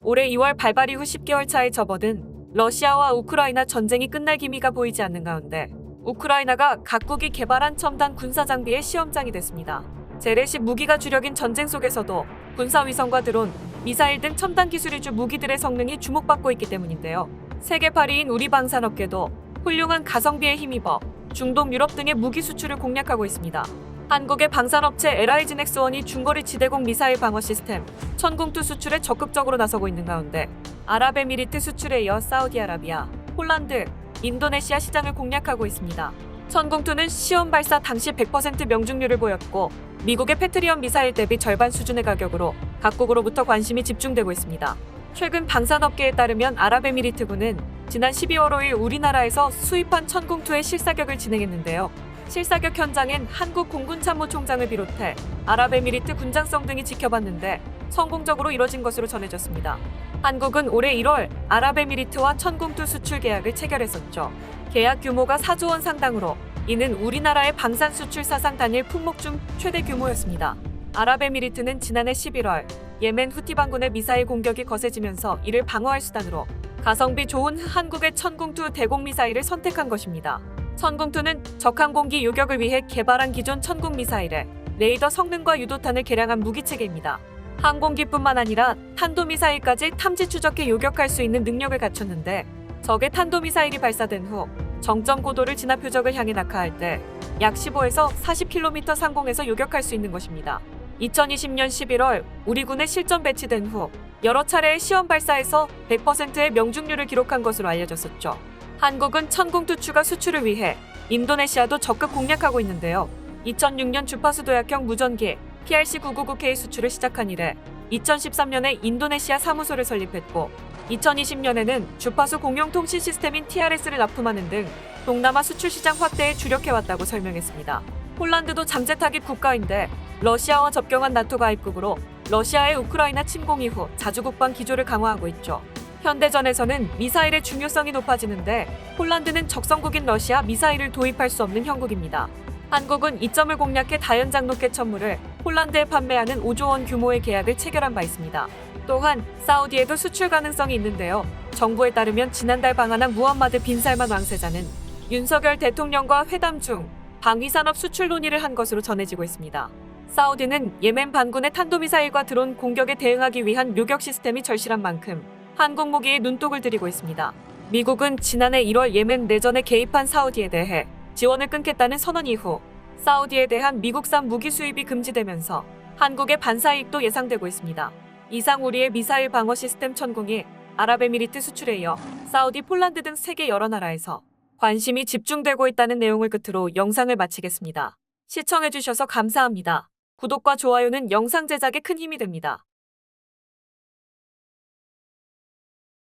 올해 2월 발발 이후 10개월 차에 접어든 러시아와 우크라이나 전쟁이 끝날 기미가 보이지 않는 가운데 우크라이나가 각국이 개발한 첨단 군사 장비의 시험장이 됐습니다. 재래식 무기가 주력인 전쟁 속에서도 군사위성과 드론, 미사일 등 첨단 기술이 주 무기들의 성능이 주목받고 있기 때문인데요. 세계 8위인 우리 방산업계도 훌륭한 가성비에 힘입어 중동, 유럽 등의 무기 수출을 공략하고 있습니다. 한국의 방산업체 LIG넥스원이 중거리 지대공 미사일 방어 시스템 천궁2 수출에 적극적으로 나서고 있는 가운데 아랍에미리트 수출에 이어 사우디아라비아, 폴란드, 인도네시아 시장을 공략하고 있습니다. 천궁2는 시험 발사 당시 100% 명중률을 보였고 미국의 패트리엇 미사일 대비 절반 수준의 가격으로 각국으로부터 관심이 집중되고 있습니다. 최근 방산업계에 따르면 아랍에미리트군은 지난 12월 5일 우리나라에서 수입한 천궁2의 실사격을 진행했는데요. 실사격 현장엔 한국 공군참모총장을 비롯해 아랍에미리트 군장성 등이 지켜봤는데 성공적으로 이뤄진 것으로 전해졌습니다. 한국은 올해 1월 아랍에미리트와 천궁2 수출 계약을 체결했었죠. 계약 규모가 4조 원 상당으로 이는 우리나라의 방산 수출 사상 단일 품목 중 최대 규모였습니다. 아랍에미리트는 지난해 11월 예멘 후티 반군의 미사일 공격이 거세지면서 이를 방어할 수단으로 가성비 좋은 한국의 천궁2 대공 미사일을 선택한 것입니다. 천궁2는 적항공기 요격을 위해 개발한 기존 천궁 미사일의 레이더 성능과 유도탄을 개량한 무기체계입니다. 항공기뿐만 아니라 탄도미사일까지 탐지 추적해 요격할 수 있는 능력을 갖췄는데 적의 탄도미사일이 발사된 후 정점 고도를 지나 표적을 향해 낙하할 때 약 15에서 40km 상공에서 요격할 수 있는 것입니다. 2020년 11월 우리 군에 실전 배치된 후 여러 차례의 시험 발사에서 100%의 명중률을 기록한 것으로 알려졌었죠. 한국은 천궁2 추가 수출을 위해 인도네시아도 적극 공략하고 있는데요. 2006년 주파수 도약형 무전기 PRC-999K 수출을 시작한 이래 2013년에 인도네시아 사무소를 설립했고 2020년에는 주파수 공용 통신 시스템인 TRS를 납품하는 등 동남아 수출 시장 확대에 주력해왔다고 설명했습니다. 폴란드도 잠재 타깃 국가인데 러시아와 접경한 나토 가입국으로 러시아의 우크라이나 침공 이후 자주국방 기조를 강화하고 있죠. 현대전에서는 미사일의 중요성이 높아지는데 폴란드는 적성국인 러시아 미사일을 도입할 수 없는 형국입니다. 한국은 이점을 공략해 다연장 로켓 천물을 폴란드에 판매하는 5조 원 규모의 계약을 체결한 바 있습니다. 또한 사우디에도 수출 가능성이 있는데요. 정부에 따르면 지난달 방한한 무함마드 빈 살만 왕세자는 윤석열 대통령과 회담 중 방위산업 수출 논의를 한 것으로 전해지고 있습니다. 사우디는 예멘 반군의 탄도미사일과 드론 공격에 대응하기 위한 요격 시스템이 절실한 만큼 한국 무기에 눈독을 들이고 있습니다. 미국은 지난해 1월 예멘 내전에 개입한 사우디에 대해 지원을 끊겠다는 선언 이후 사우디에 대한 미국산 무기 수입이 금지되면서 한국의 반사 이익도 예상되고 있습니다. 이상 우리의 미사일 방어 시스템 천궁이 아랍에미리트 수출에 이어 사우디, 폴란드 등 세계 여러 나라에서 관심이 집중되고 있다는 내용을 끝으로 영상을 마치겠습니다. 시청해주셔서 감사합니다. 구독과 좋아요는 영상 제작에 큰 힘이 됩니다.